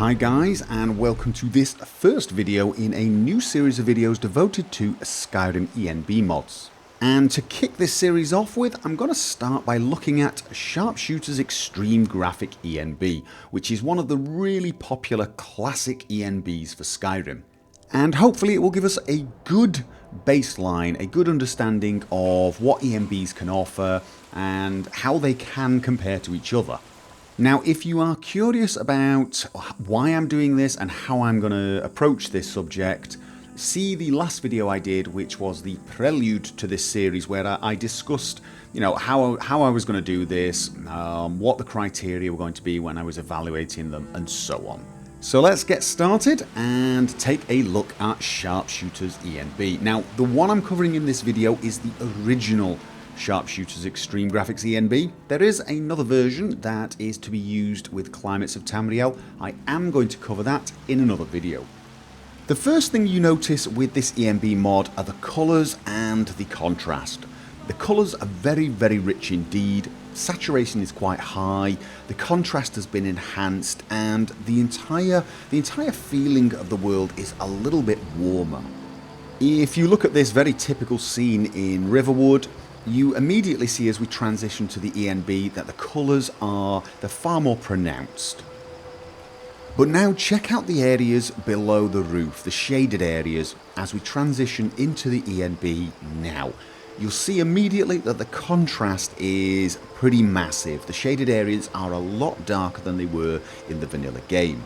Hi guys, and welcome to this first video in a new series of videos devoted to Skyrim ENB Mods. And to kick this series off with, I'm going to start by looking at Sharpshooter's Extreme Graphic ENB, which is one of the really popular classic ENBs for Skyrim. And hopefully it will give us a good baseline, a good understanding of what ENBs can offer and how they can compare to each other. Now, if you are curious about why I'm doing this and how I'm going to approach this subject, see the last video I did, which was the prelude to this series, where I discussed, how I was going to do this, what the criteria were going to be when I was evaluating them, and so on. So let's get started and take a look at Sharpshooter's ENB. Now, the one I'm covering in this video is the original Sharpshooter's Extreme Graphics ENB. There is another version that is to be used with Climates of Tamriel. I am going to cover that in another video. The first thing you notice with this ENB mod are the colours and the contrast. The colours are very, very rich indeed. Saturation is quite high, the contrast has been enhanced, and the entire feeling of the world is a little bit warmer. If you look at this very typical scene in Riverwood, you immediately see as we transition to the ENB that the colours they're far more pronounced. But now check out the areas below the roof, the shaded areas, as we transition into the ENB now. You'll see immediately that the contrast is pretty massive. The shaded areas are a lot darker than they were in the vanilla game.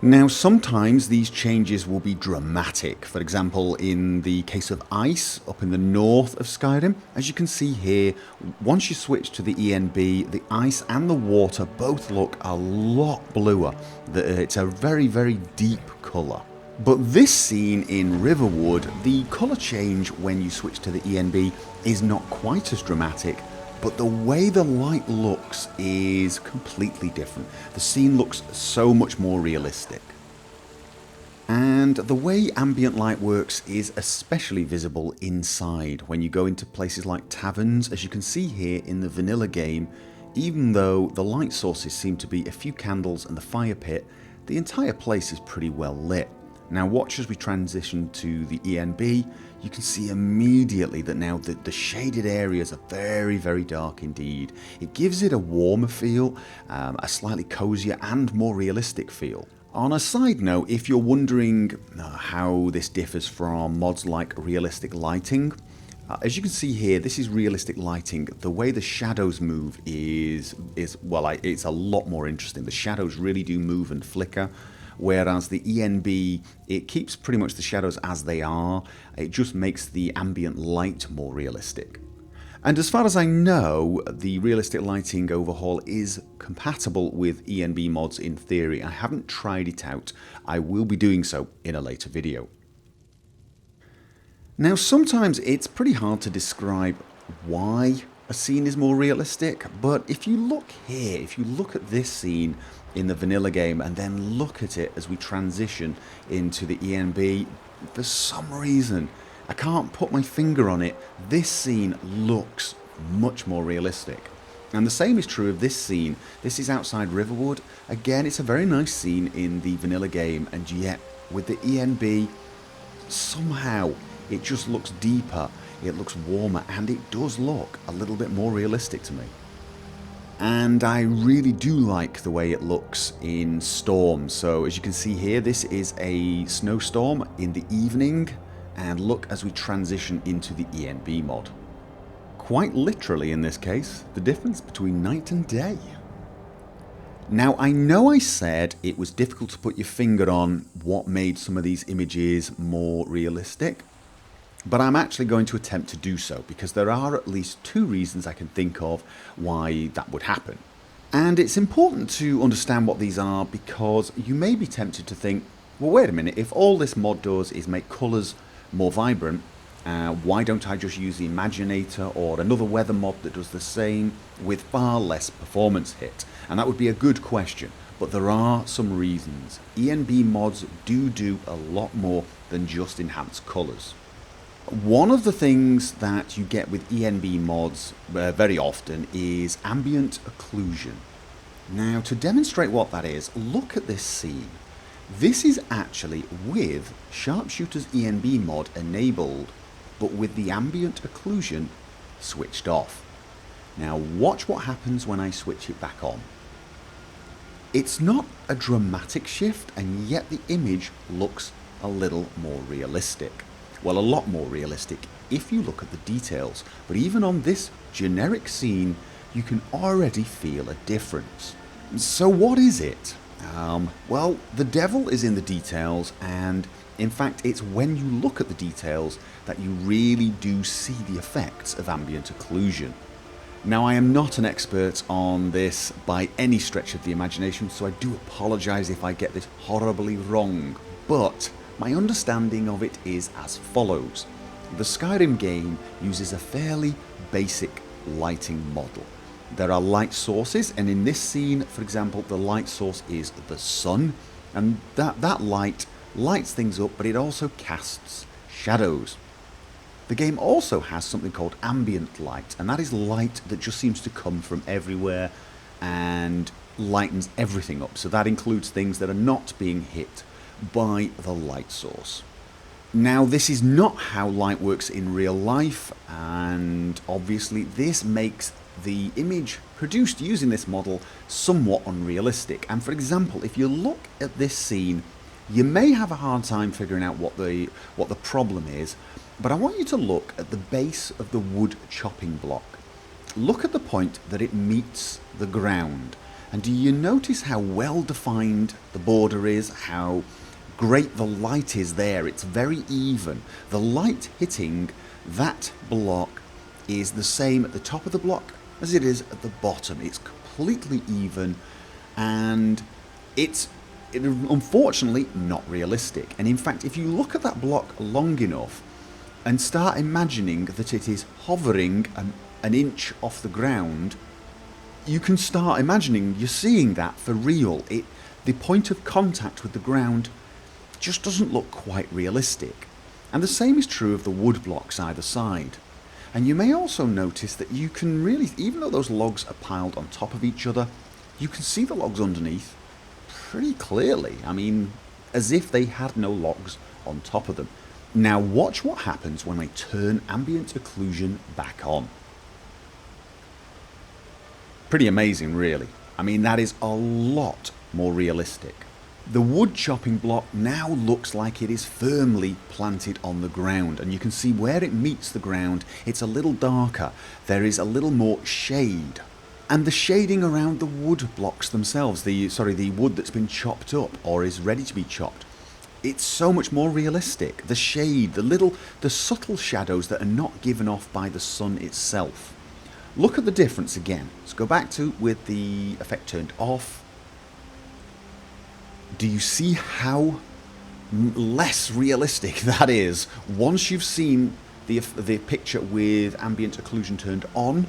Now, sometimes these changes will be dramatic. For example, in the case of ice up in the north of Skyrim, as you can see here, once you switch to the ENB, the ice and the water both look a lot bluer. It's a very, very deep colour. But this scene in Riverwood, the colour change when you switch to the ENB is not quite as dramatic, but the way the light looks is completely different. The scene looks so much more realistic. And the way ambient light works is especially visible inside when you go into places like taverns. As you can see here in the vanilla game, even though the light sources seem to be a few candles and the fire pit, the entire place is pretty well lit. Now watch as we transition to the ENB, you can see immediately that now the shaded areas are very, very dark indeed. It gives it a warmer feel, a slightly cozier and more realistic feel. On a side note, if you're wondering how this differs from mods like realistic lighting, as you can see here, this is realistic lighting. The way the shadows move it's a lot more interesting. The shadows really do move and flicker. Whereas the ENB, it keeps pretty much the shadows as they are. It just makes the ambient light more realistic. And as far as I know, the realistic lighting overhaul is compatible with ENB mods in theory. I haven't tried it out. I will be doing so in a later video. Now, sometimes it's pretty hard to describe why a scene is more realistic, but if you look here, if you look at this scene in the vanilla game and then look at it as we transition into the ENB, for some reason, I can't put my finger on it, this scene looks much more realistic. And the same is true of this scene. This is outside Riverwood. Again, it's a very nice scene in the vanilla game, and yet with the ENB, somehow it just looks deeper, it looks warmer, and it does look a little bit more realistic to me. And I really do like the way it looks in storms. So as you can see here, this is a snowstorm in the evening, and look as we transition into the ENB mod. Quite literally in this case, the difference between night and day. Now, I know I said it was difficult to put your finger on what made some of these images more realistic, but I'm actually going to attempt to do so, because there are at least two reasons I can think of why that would happen. And it's important to understand what these are, because you may be tempted to think, well, wait a minute, if all this mod does is make colours more vibrant, why don't I just use the Imaginator or another weather mod that does the same with far less performance hit? And that would be a good question, but there are some reasons. ENB mods do a lot more than just enhance colours. One of the things that you get with ENB mods very often is Ambient Occlusion. Now, to demonstrate what that is, look at this scene. This is actually with Sharpshooter's ENB mod enabled, but with the Ambient Occlusion switched off. Now watch what happens when I switch it back on. It's not a dramatic shift, and yet the image looks a little more realistic. Well, a lot more realistic if you look at the details, but even on this generic scene, you can already feel a difference. So what is it? Well, the devil is in the details, and in fact it's when you look at the details that you really do see the effects of ambient occlusion. Now, I am not an expert on this by any stretch of the imagination, so I do apologise if I get this horribly wrong, but my understanding of it is as follows. The Skyrim game uses a fairly basic lighting model. There are light sources, and in this scene, for example, the light source is the sun, and that light lights things up, but it also casts shadows. The game also has something called ambient light, and that is light that just seems to come from everywhere and lightens everything up. So that includes things that are not being hit by the light source. Now, this is not how light works in real life, and obviously this makes the image produced using this model somewhat unrealistic. And for example, if you look at this scene, you may have a hard time figuring out what the problem is, but I want you to look at the base of the wood chopping block. Look at the point that it meets the ground, and do you notice how well defined the border is, how great the light is there? It's very even. The light hitting that block is the same at the top of the block as it is at the bottom. It's completely even, and it's unfortunately not realistic. And in fact, if you look at that block long enough and start imagining that it is hovering an inch off the ground, you can start imagining you're seeing that for real. The point of contact with the ground just doesn't look quite realistic. And the same is true of the wood blocks either side. And you may also notice that you can really, even though those logs are piled on top of each other, you can see the logs underneath pretty clearly. I mean, as if they had no logs on top of them. Now watch what happens when I turn ambient occlusion back on. Pretty amazing, really. I mean, that is a lot more realistic. The wood chopping block now looks like it is firmly planted on the ground, and you can see where it meets the ground, it's a little darker. There is a little more shade. And the shading around the wood blocks themselves, the wood that's been chopped up or is ready to be chopped, it's so much more realistic. The shade, the subtle shadows that are not given off by the sun itself. Look at the difference again. Let's go back to with the effect turned off. Do you see how less realistic that is once you've seen the picture with ambient occlusion turned on?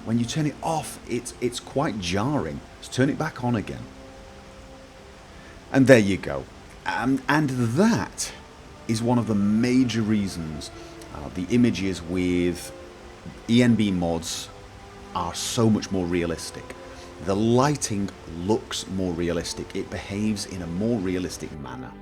When you turn it off, it's quite jarring. Let's turn it back on again. And there you go. And that is one of the major reasons the images with ENB mods are so much more realistic. The lighting looks more realistic. It behaves in a more realistic manner.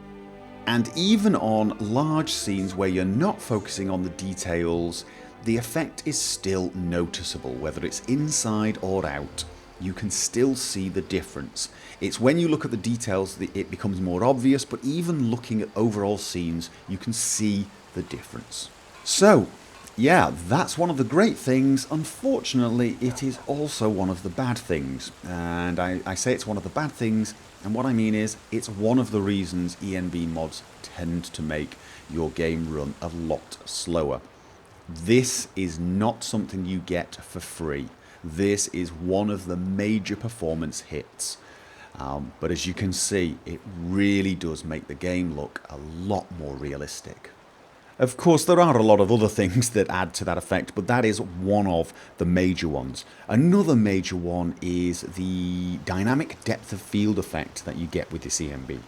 And even on large scenes where you're not focusing on the details, the effect is still noticeable, whether it's inside or out. You can still see the difference. It's when you look at the details that it becomes more obvious, but even looking at overall scenes, you can see the difference. So, yeah, that's one of the great things. Unfortunately, it is also one of the bad things. And I say it's one of the bad things, and what I mean is it's one of the reasons ENB mods tend to make your game run a lot slower. This is not something you get for free. This is one of the major performance hits. But as you can see, it really does make the game look a lot more realistic. Of course, there are a lot of other things that add to that effect, but that is one of the major ones. Another major one is the dynamic depth of field effect that you get with this ENB.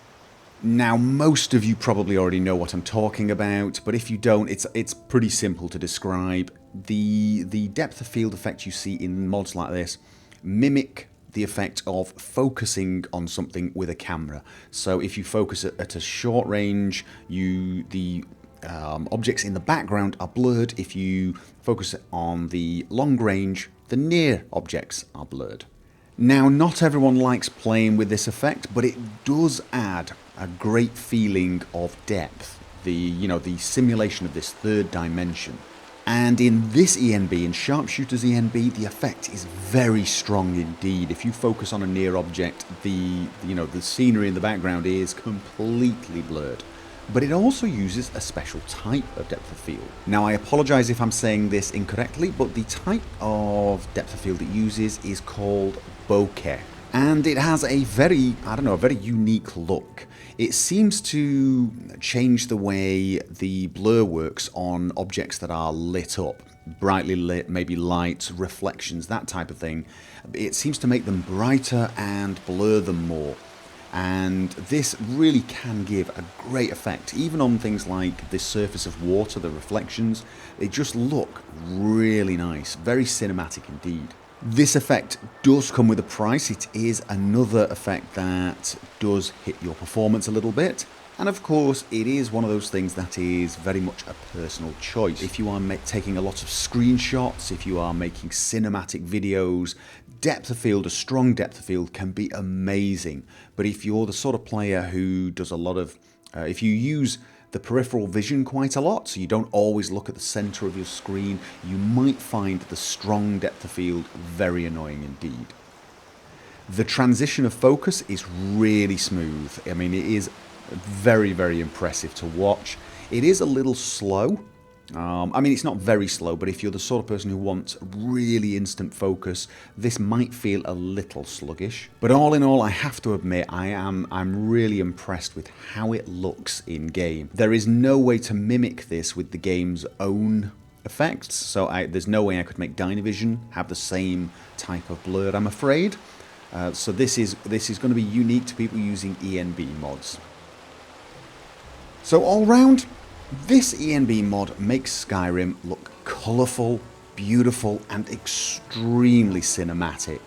Now, most of you probably already know what I'm talking about, but if you don't, it's pretty simple to describe. The depth of field effect you see in mods like this mimic the effect of focusing on something with a camera. So if you focus at a short range, the objects in the background are blurred. If you focus on the long range, the near objects are blurred. Now, not everyone likes playing with this effect, but it does add a great feeling of depth. The simulation of this third dimension. And in this ENB, in Sharpshooter's ENB, the effect is very strong indeed. If you focus on a near object, the scenery in the background is completely blurred. But it also uses a special type of depth of field. Now, I apologize if I'm saying this incorrectly, but the type of depth of field it uses is called bokeh. And it has a very unique look. It seems to change the way the blur works on objects that are lit up, brightly lit, maybe lights, reflections, that type of thing. It seems to make them brighter and blur them more. And this really can give a great effect, even on things like the surface of water, the reflections. They just look really nice, very cinematic indeed. This effect does come with a price. It is another effect that does hit your performance a little bit. And of course, it is one of those things that is very much a personal choice. If you are taking a lot of screenshots, if you are making cinematic videos, depth of field, a strong depth of field can be amazing. But if you're the sort of player who does a lot of, if you use the peripheral vision quite a lot, so you don't always look at the center of your screen, you might find the strong depth of field very annoying indeed. The transition of focus is really smooth. I mean, it is very, very impressive to watch. It is a little slow. I mean, it's not very slow, but if you're the sort of person who wants really instant focus, this might feel a little sluggish. But all in all, I have to admit, I'm really impressed with how it looks in game. There is no way to mimic this with the game's own effects, so there's no way I could make Dynavision have the same type of blur, I'm afraid. So this is going to be unique to people using ENB mods. So all round, this ENB mod makes Skyrim look colourful, beautiful, and extremely cinematic.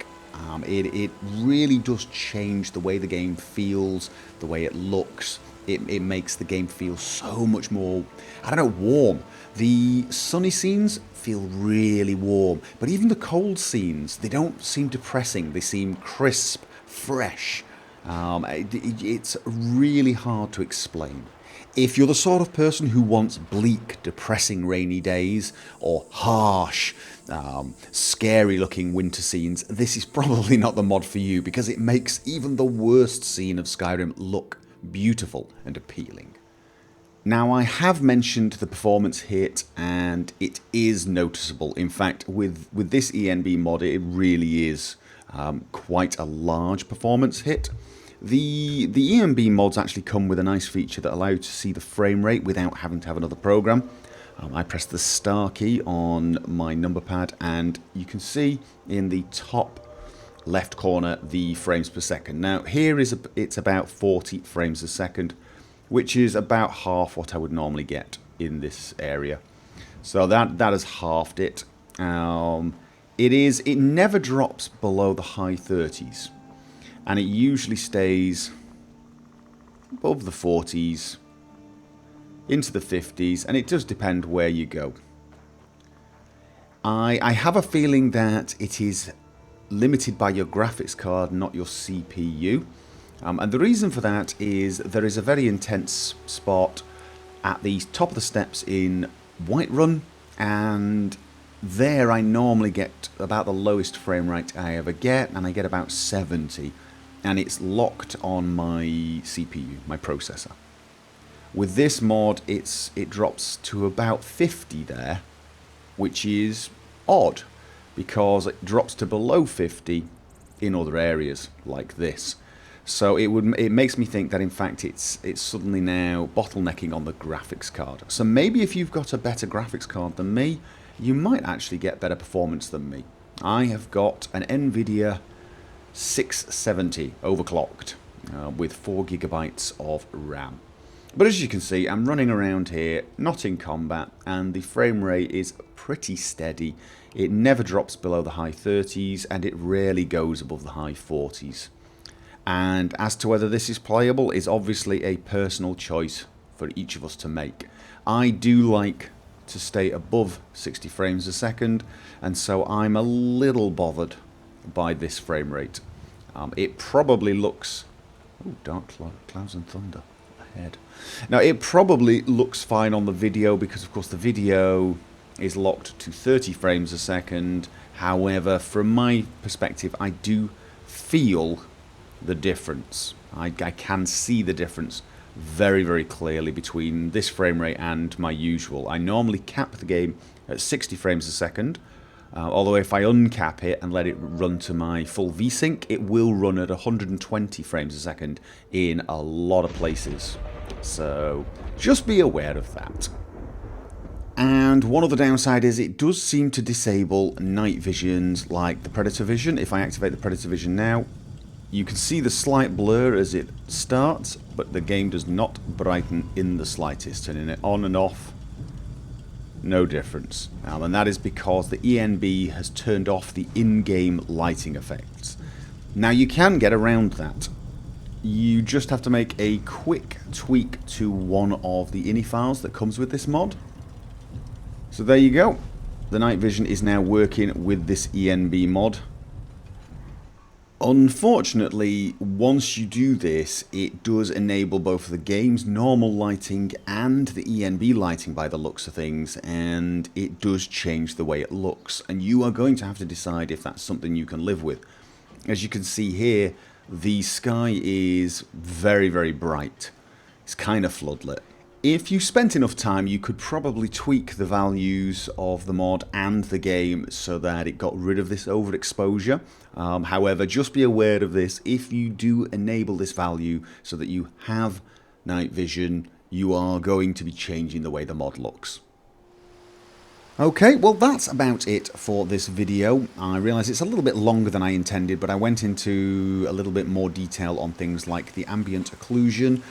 It really does change the way the game feels, the way it looks. It makes the game feel so much more, warm. The sunny scenes feel really warm, but even the cold scenes, they don't seem depressing. They seem crisp, fresh. It's really hard to explain. If you're the sort of person who wants bleak, depressing rainy days, or harsh, scary-looking winter scenes, this is probably not the mod for you, because it makes even the worst scene of Skyrim look beautiful and appealing. Now, I have mentioned the performance hit, and it is noticeable. In fact, with this ENB mod, it really is quite a large performance hit. The ENB mods actually come with a nice feature that allows you to see the frame rate without having to have another program. I press the star key on my number pad, and you can see in the top left corner the frames per second. Now here it's about 40 frames a second, which is about half what I would normally get in this area. So that has halved it. It never drops below the high 30s. And it usually stays above the 40s, into the 50s, and it does depend where you go. I have a feeling that it is limited by your graphics card, not your CPU. And the reason for that is there is a very intense spot at the top of the steps in Whiterun, and there I normally get about the lowest frame rate I ever get, and I get about 70. And it's locked on my CPU, my processor. With this mod, it drops to about 50 there, which is odd, because it drops to below 50 in other areas like this. So it makes me think that in fact it's suddenly now bottlenecking on the graphics card. So maybe if you've got a better graphics card than me, you might actually get better performance than me. I have got an NVIDIA 670 overclocked with 4 GB of RAM. But as you can see, I'm running around here, not in combat, and the frame rate is pretty steady. It never drops below the high 30s, and it rarely goes above the high 40s. And as to whether this is playable is obviously a personal choice for each of us to make. I do like to stay above 60 frames a second, and so I'm a little bothered by this frame rate. It probably looks... Ooh, dark clouds and thunder ahead. Now, it probably looks fine on the video because, of course, the video is locked to 30 frames a second. However, from my perspective, I do feel the difference. I can see the difference very, very clearly between this frame rate and my usual. I normally cap the game at 60 frames a second, although if I uncap it and let it run to my full VSync, it will run at 120 frames a second in a lot of places. So just be aware of that. And one other downside is it does seem to disable night visions like the Predator Vision. If I activate the Predator Vision now, you can see the slight blur as it starts, but the game does not brighten in the slightest. Turning it on and off, no difference. And that is because the ENB has turned off the in-game lighting effects. Now you can get around that. You just have to make a quick tweak to one of the ini files that comes with this mod. So there you go. The night vision is now working with this ENB mod. Unfortunately, once you do this, it does enable both the game's normal lighting and the ENB lighting by the looks of things, and it does change the way it looks, and you are going to have to decide if that's something you can live with. As you can see here, the sky is very, very bright. It's kind of floodlit. If you spent enough time, you could probably tweak the values of the mod and the game so that it got rid of this overexposure. However, just be aware of this. If you do enable this value so that you have night vision, you are going to be changing the way the mod looks. Okay, well that's about it for this video. I realise it's a little bit longer than I intended, but I went into a little bit more detail on things like the ambient occlusion.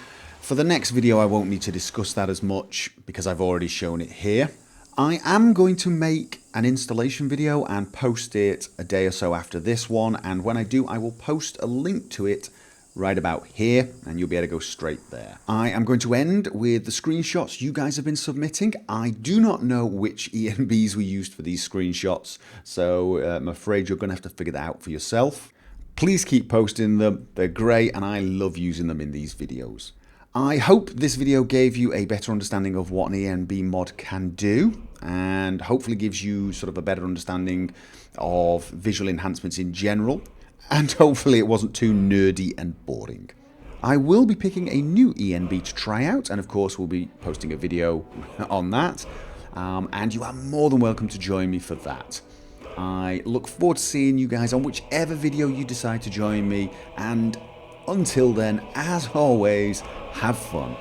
For the next video I won't need to discuss that as much because I've already shown it here. I am going to make an installation video and post it a day or so after this one, and when I do I will post a link to it right about here and you'll be able to go straight there. I am going to end with the screenshots you guys have been submitting. I do not know which ENBs we used for these screenshots, so I'm afraid you're going to have to figure that out for yourself. Please keep posting them, they're great and I love using them in these videos. I hope this video gave you a better understanding of what an ENB mod can do, and hopefully gives you sort of a better understanding of visual enhancements in general, and hopefully it wasn't too nerdy and boring. I will be picking a new ENB to try out, and of course we'll be posting a video on that, and you are more than welcome to join me for that. I look forward to seeing you guys on whichever video you decide to join me, and until then, as always, have fun.